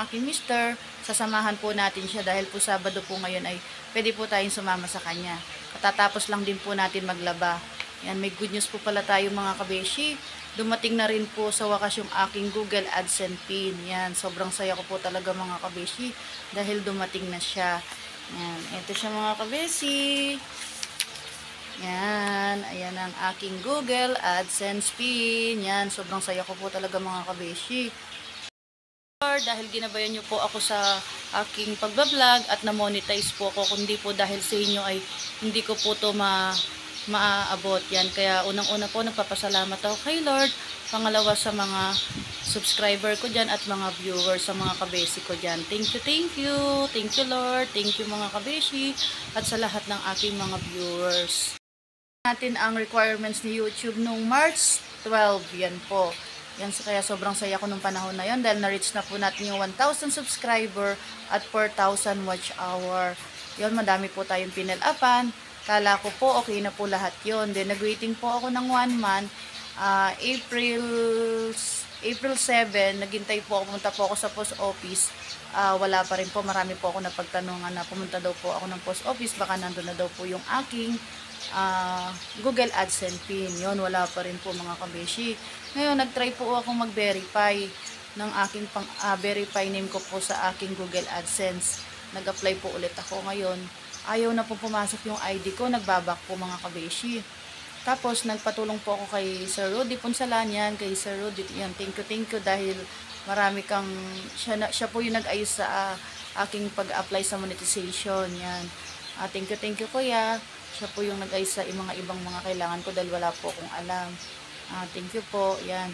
aking mister, sasamahan po natin siya dahil po Sabado po ngayon ay pwede po tayong sumama sa kanya. Katatapos lang din po natin maglaba. Yan, may good news po pala tayo mga kabeshi. Dumating na rin po sa wakas yung aking Google AdSense pin. Yan, sobrang saya ko po talaga mga kabeshi dahil dumating na siya. Yan, ito siya mga kabeshi. Yan, ayan ang aking Google AdSense pin. Yan, sobrang saya ko po talaga mga kabeshi. Dahil ginabayan nyo po ako sa aking pagbablog at na-monetize po ako, kundi po dahil sa inyo ay hindi ko po to maaabot. Yan, kaya unang-una po nagpapasalamat ako kay Lord. Pangalawa sa mga subscriber ko dyan at mga viewers, sa mga kabesi ko dyan. Thank you, thank you. Thank you Lord. Thank you mga kabesi at sa lahat ng aking mga viewers. Natin ang requirements ni YouTube nung March 12. Yan po. Yan, kaya sobrang saya ko nung panahon na yon dahil na-reach na po natin yung 1,000 subscriber at 4,000 watch hour. Yon, madami po tayong pinalapan. Kala ko po okay na po lahat yon. Then nag-waiting po ako ng 1 month. April 7, naghintay po ako, pumunta po ako sa post office. Wala pa rin po, marami po ako napagtanungan na pumunta daw po ako ng post office, baka nandun na daw po yung aking Google AdSense pin. Yon, wala pa rin po mga kabeshi. Ngayon, nag-try po ako mag-verify ng aking verify name ko po sa aking Google AdSense. Nag-apply po ulit ako ngayon. Ayaw na po pumasok yung ID ko, nagbabak po mga kabeshi. Tapos, nagpatulong po ako kay Sir Rudy Punsalan, yan, kay Sir Rudy, yan, thank you dahil marami kang, siya po yung nag-ayos sa aking pag-apply sa monetization, yan. Thank you kuya, siya po yung nag-ayos sa mga ibang mga kailangan ko dahil wala po akong alam. Thank you po, yan.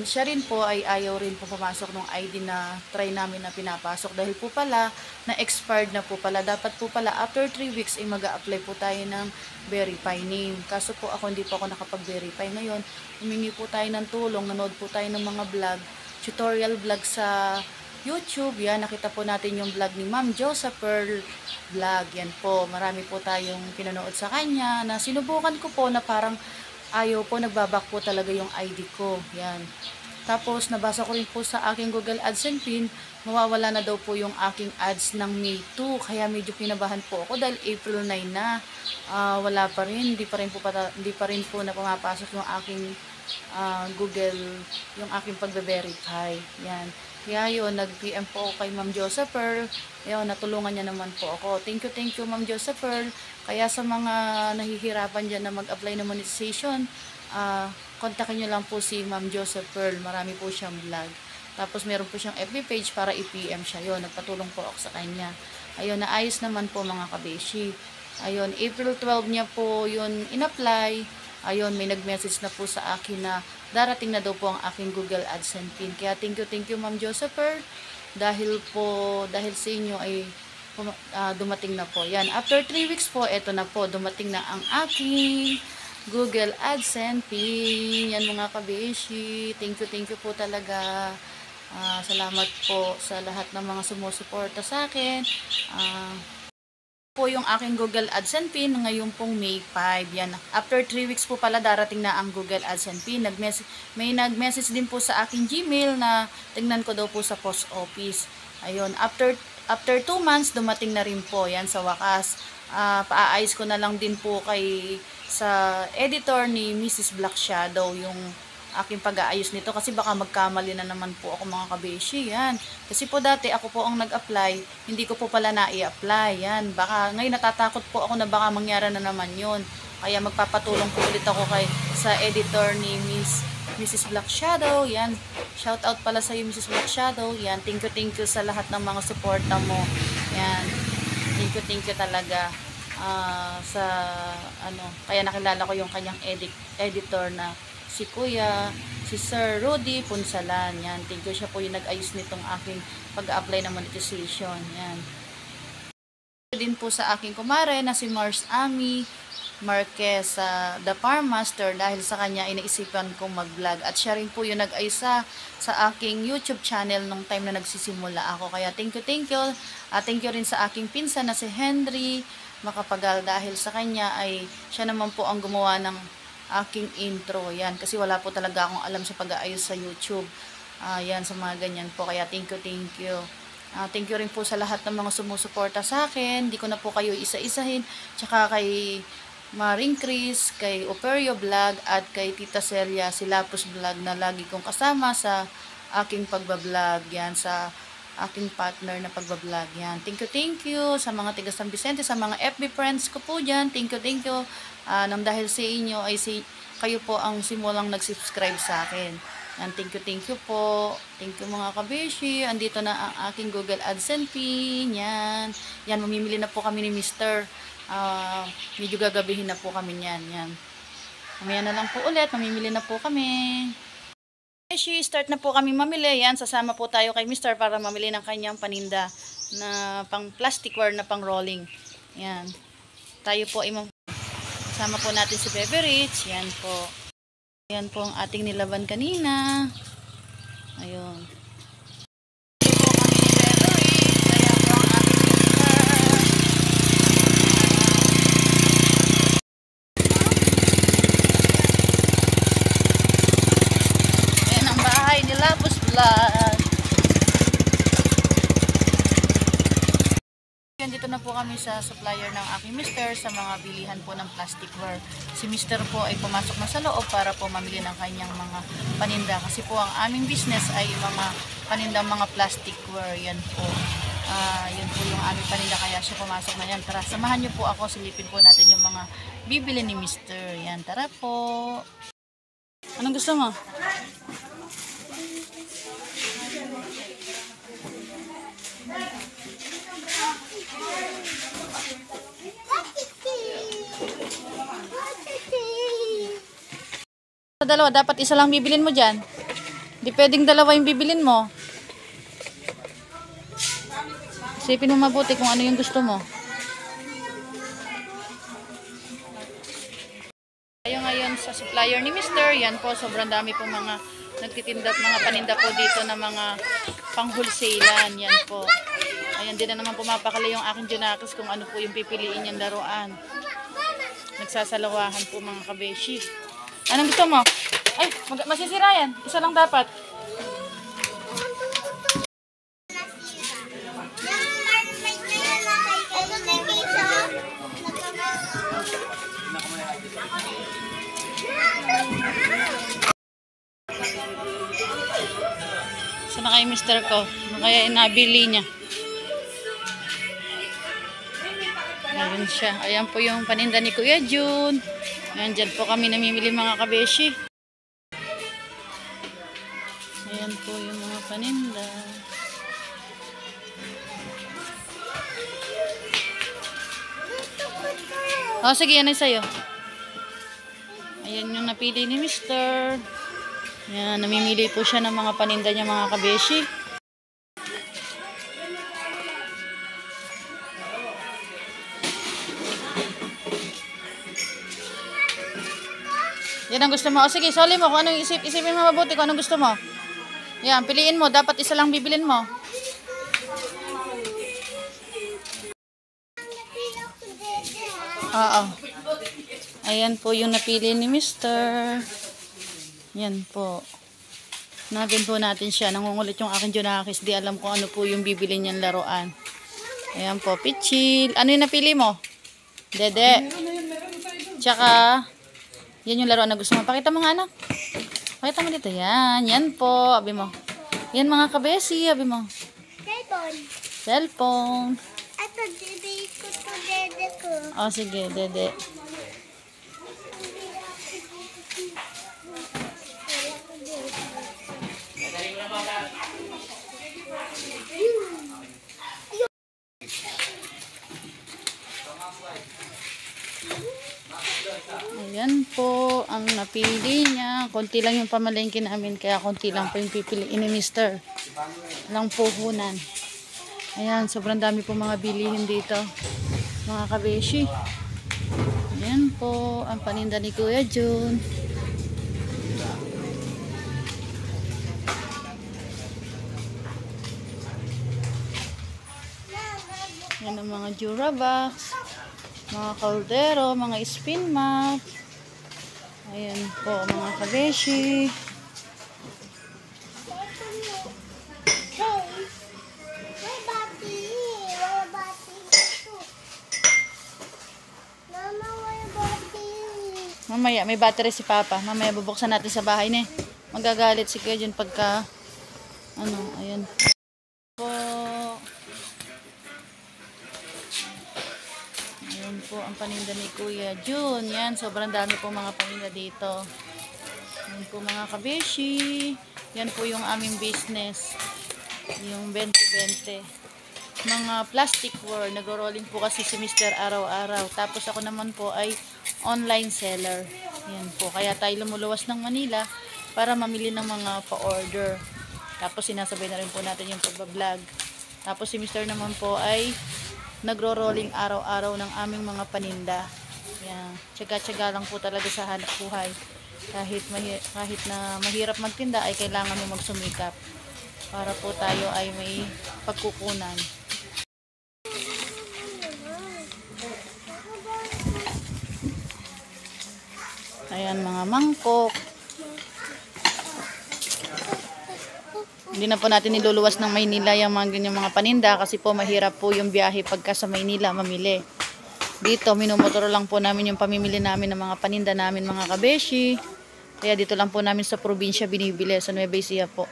Siya rin po ay ayaw rin po pumasok ng ID na try namin na pinapasok dahil po pala, na-expired na po pala. Dapat po pala, after 3 weeks ay mag-a-apply po tayo ng verify name. Kaso po ako, hindi po ako nakapag-verify ngayon. Humingi po tayo ng tulong, nanood po tayo ng mga vlog, tutorial vlog sa YouTube. Yan, nakita po natin yung vlog ni Ma'am Joseph Pearl vlog. Yan po, marami po tayong pinanood sa kanya na sinubukan ko po na parang ayaw po, nagbabak po talaga yung ID ko. Yan. Tapos, nabasa ko rin po sa aking Google AdSense pin, mawawala na daw po yung aking ads ng May 2. Kaya medyo kinabahan po ako dahil April 9 na. Wala pa rin, hindi pa rin po na pumapasok yung aking Google, yung aking pagbe-verify. Yan. Kaya yun, nag-PM po ako kay Ma'am Joseph Pearl. Ayun, natulungan niya naman po ako. Thank you Ma'am Joseph Pearl. Kaya sa mga nahihirapan dyan na mag-apply ng monetization, kontakin nyo lang po si Ma'am Joseph Pearl. Marami po siyang vlog. Tapos meron po siyang FB page para i-PM siya. Yun, nagpatulong po ako sa kanya. Ayun, naayos naman po mga kabeshi. Ayun, April 12 niya po yun in-apply. Ayun, may nag-message na po sa akin na darating na daw po ang aking Google AdSense pin. Kaya thank you Ma'am Joseph Pearl. Dahil sa inyo ay dumating na po. Yan, after 3 weeks po, eto na po, dumating na ang aking Google AdSense pin. Yan mga kabeshi. Thank you po talaga. Salamat po sa lahat ng mga sumusuporta sa akin. Po yung aking Google AdSense pin ngayon pong May 5. Yan. After 3 weeks po pala darating na ang Google AdSense pin. May nag-message din po sa aking Gmail na tingnan ko daw po sa post office. Ayun, after 2 months dumating na rin po yan sa wakas. Paaayos ko na lang din po sa editor ni Mrs. Black Shadow yung aking pag-aayos nito kasi baka magkamali na naman po ako mga kabeshi. Yan. Kasi po dati ako po ang nag-apply, hindi ko po pala na-i-apply. Yan. Baka ngayon natatakot po ako na baka mangyari na naman yun. Kaya magpapatulong po ulit ako sa editor ni Mrs. Black Shadow. Yan. Shout out pala sa iyo Mrs. Black Shadow. Yan. Thank you sa lahat ng mga suporta mo. Yan. Thank you talaga. Kaya nakilala ko yung kanyang editor na si Kuya, si Sir Rudy Punsalan. Yan, thank you, siya po yung nag-ayos nitong aking pag-apply ng monetization. Yan. Din po sa aking kumare na si Mars Ami Marquez, The Farm Master, dahil sa kanya inaisipan kong mag-vlog. At siya rin po yung nag-ayos sa aking YouTube channel nung time na nagsisimula ako. Kaya thank you. Thank you rin sa aking pinsan na si Henry Makapagal, dahil sa kanya ay siya naman po ang gumawa ng aking intro. Yan, kasi wala po talaga akong alam sa pag-aayos sa YouTube. Yan, sa mga ganyan po. Kaya thank you. Thank you rin po sa lahat ng mga sumusuporta sa akin. Hindi ko na po kayo isa-isahin. Tsaka kay Maring Chris, kay Operio Vlog, at kay Tita Celia, si Lapus Vlog na lagi kong kasama sa aking pagbablog. Yan, sa aking partner na pagbablog. Yan. Thank you sa mga tiga San Vicente, sa mga FB friends ko po dyan. Thank you. Nang dahil sa inyo ay kayo po ang simulang nag-subscribe sa akin. Yan, thank you po. Thank you mga kabeshi. Andito na ang aking Google AdSense pin. Yan. Yan, mamimili na po kami ni Mr. Medyo gagabihin na po kami yan. Yan. Mamaya na lang po ulit. Mamimili na po kami. Kabeshi, start na po kami mamili. Yan, sasama po tayo kay Mr. para mamili ng kanyang paninda na pang plasticware na pang rolling. Yan. Tayo po ay kasama po natin si Bebe Rich. Yan po. Yan po ang ating nilaban kanina. Ayun. Hindi po kami ni Bebe Rich. Ayan po ang ating Mr. Ayan ang bahay ni Lapus Vlog. Dito na po kami sa supplier ng aking mister sa mga bilihan po ng plasticware. Si mister po ay pumasok na sa loob para po mamili ng kanyang mga paninda. Kasi po ang aming business ay mga panindang mga plasticware. Yan po. Yan po yung aming paninda. Kaya siya pumasok na yan. Tara, samahan niyo po ako. Silipin po natin yung mga bibili ni mister. Yan, tara po. Anong gusto mo? Sa dalawa, dapat isa lang bibilin mo dyan. Hindi pwedeng dalawa yung bibilin mo. Isipin mo mabuti kung ano yung gusto mo. Tayo ngayon sa supplier ni Mr. Yan po, sobrang dami po mga nagtitinda, mga paninda po dito na mga pang-wholesalan. Yan po. Ayan din na naman pumapakali yung aking Junakis kung ano po yung pipiliin niyang laruan. Nagsasalawahan po mga kabeshi. Anong gusto mo? Ay, masisira yan. Isa lang dapat. Saan na kayo mister ko? Ano kaya inabili niya? Ayan siya. Ayan po yung paninda ni Kuya Jun. Ayan, dyan po kami namimili mga kabeshi. Ayan po yung mga paninda. Oh, sige, yan ay sa'yo. Ayan yung napili ni Mr. Ayan, namimili po siya ng mga paninda niya mga kabeshi. Yan ang gusto mo. O sige, soli mo kung anong isipin mo mabuti kung anong gusto mo. Yan, piliin mo. Dapat isa lang bibilin mo. Oo. Ayan po yung napili ni Mr. Yan po. Nabin po natin siya. Nangungulit yung aking Junakis. Di alam kung ano po yung bibili niyang laruan. Ayan po, pichil. Ano yung napili mo? Dede. Tsaka yan yung laruan na gusto mo. Pakita mo nga anak. Pakita mo dito. Yan. Yan po. Abi mo. Yan mga kabesi. Abi mo. Cellphone. Cellphone. Ito, dede ko to, dede ko. Oh, sige. Dede. Ayan po ang napili niya. Konti lang yung pamalengke namin, kaya konti lang po yung pipiliin ni Mr. Lang puhunan. Ayan, sobrang dami po mga bilihin dito, mga kabeshi. Ayan po ang paninda ni Kuya Jun. Ayan ang mga Durabox, mga kaldero, mga spin mat. Ayan po mga kabeshi. Mamaya, may battery si Papa. Mamaya bubuksan natin sa bahay na eh. Magagalit si Kuya Jun pagka, ano, ayan. Po. Ayan po ang paninda ni Kuya Jun. Yan, sobrang dami po mga paninda dito. Yan po mga kabeshi. Yan po yung aming business. Yung 20-20. Mga plastic ware. Nag-rolling po kasi si Mr. araw-araw. Tapos ako naman po ay online seller. Yan po. Kaya tayo lumuluwas ng Manila para mamili ng mga pa-order. Tapos sinasabay na rin po natin yung pagbablog. Tapos si Mr. naman po ay nagro-rolling araw-araw ng aming mga paninda. Yan. Tsaga-tsaga lang po talaga sa hanap buhay. Kahit na mahirap magtinda ay kailangan mo magsumikap para po tayo ay may pagkukunan. Ayan mga mangkok. Hindi na po natin niluluwas ng Maynila yung mga ganyang mga paninda kasi po mahirap po yung biyahe pagka sa Maynila mamili. Dito minumotoro lang po namin yung pamimili namin ng mga paninda namin mga kabeshi. Kaya dito lang po namin sa probinsya binibili sa Nueva Ecija po.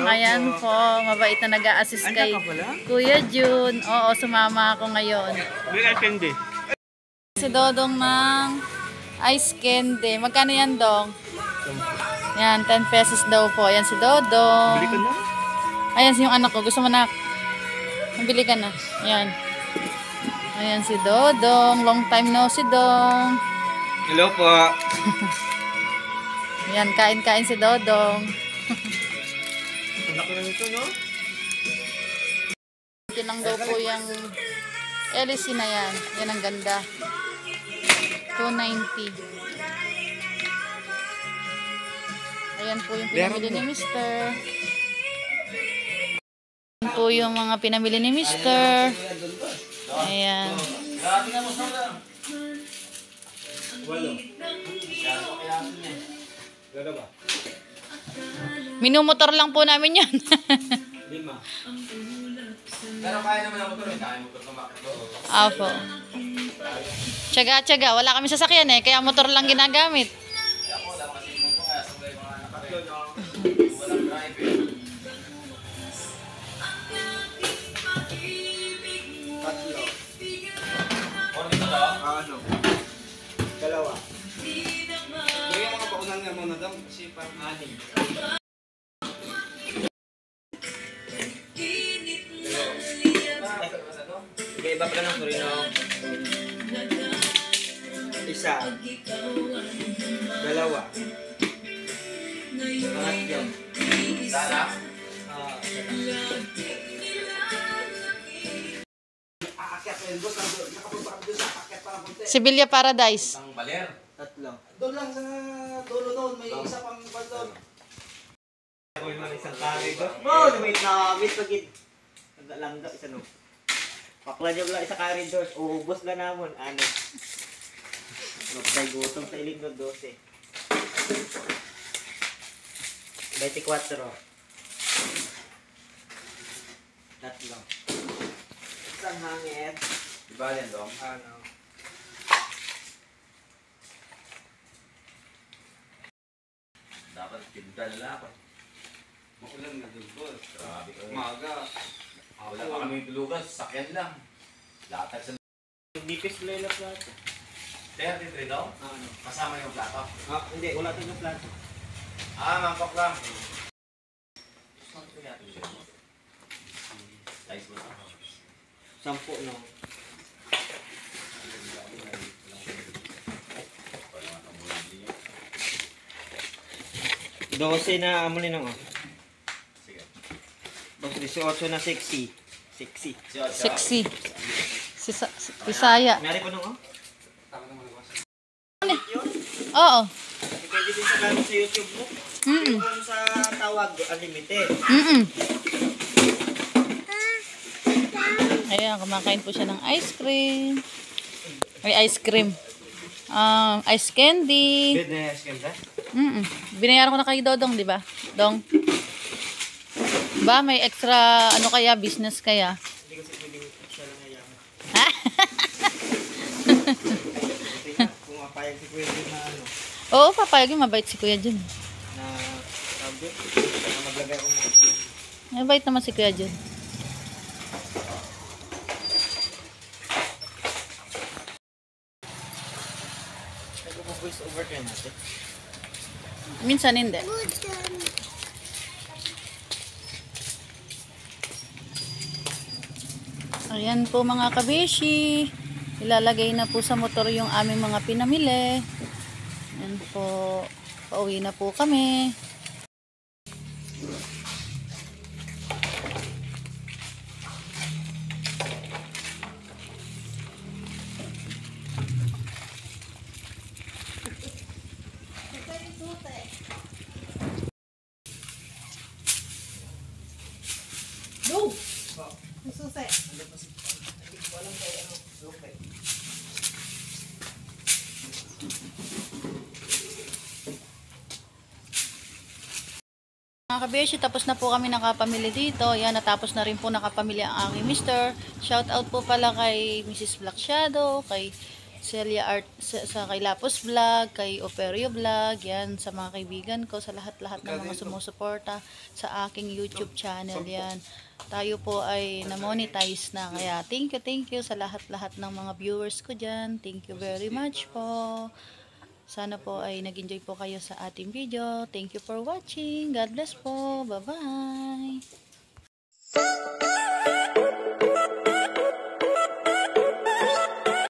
Ayan po, mabait na nag-a-assist kay Kuya Jun. Oo, sumama ako ngayon. Candy. Si Dodong ng ice candy. Magkano yan, Dong? Yan, 10 pesos daw po. Ayan si Dodong. Bili ka na? Ayan yung anak ko. Gusto mo na? Mabili ka na. Ayan. Ayan si Dodong. Long time no si Dong. Hello po. Ayan, kain-kain si Dodong. Anak na nito, no? Ito lang daw po yung LC na yan. Yan ang ganda. 290. Ayan po yung pinamili ni Mr. Ayan po yung mga pinamili ni Mr. Ayan. Minumotor lang po namin yan. 5. Pero kaya naman ang motor, kaya motor sa makro. Apo. Tsaga-tsaga. Wala kami sasakyan eh. Kaya motor lang ginagamit. Ako, dapat kasi mo po kaya sabay mga anak ko. Walang driver. Tatlo. Or dito daw? Ano? Dalawa. Yung mga paunan nga muna daw kasi parang anim. Iba pala ng Torino. Isa. Dalawa. Pangatlo. Sana? Sibilya Paradise. Isang baler. Tatlo. Doon lang sa dulo doon, may isa pang doon. Ako yung isang kari doon. Oh, wait na, wait pagid. Langga isa no. Pakla niyo lang isa kari doon. Uubos na namon ano. Magday gutom sa iling doon 12. 24. Tatlo. Isang hangin. Diba yan dong? Ano? Dapat tinda na lang ako. Makulang na doon boss. Grabe ka. Umaga. Wala pa kami tulugan, sakyan lang. Latag sa... Dipis lela plato. 33 daw? Ano? Kasama yung plato. Ah, hindi, wala tayong plato. Mangkok lang. Saan ko natin yun? Size mo na. 10 no. Dose na amulin ng Sige. 18 na sexy. Sexy. Sexy. Bisaya. Nari pa nung Oo. Pwede din sa gamit sa YouTube mo. Mm. Kung sa tawag, unlimited. Mm. Ayan, kumakain po siya ng ice cream. Ay, ice cream. Ice candy. Bed na yung skin, ha? Binayaran ko na kay Dodong, di ba? Dong. Ba, may extra, ano kaya, business kaya? Hindi kasi pwede siya lang ayaman. Ha? Buti nga, kung mapayag si Kuya Jun na ano, Oo, papayag yung mabait si Kuya Jun. na sabi, na maglagay ko mo. Mabait naman si Kuya Jun. Nag-voice over kayo natin. Minsan hindi. Budan. Ayan po mga kabeshi. Ilalagay na po sa motor yung aming mga pinamili. Ayan po. Pauwi na po kami. Go! Susi. Mga kabeshi, tapos na po kami nakapamili dito. Yan, natapos na rin po nakapamili ang aking mister. Shout out po pala kay Mrs. Black Shadow, kay Celia Art, kay Lapos Vlog, kay Operio Vlog, yan, sa mga kaibigan ko, sa lahat-lahat ng mga sumusuporta sa aking YouTube channel, yan. Tayo po ay na-monetize na, kaya thank you sa lahat-lahat ng mga viewers ko dyan. Thank you very much po. Sana po ay nag-enjoy po kayo sa ating video. Thank you for watching. God bless po. Bye-bye.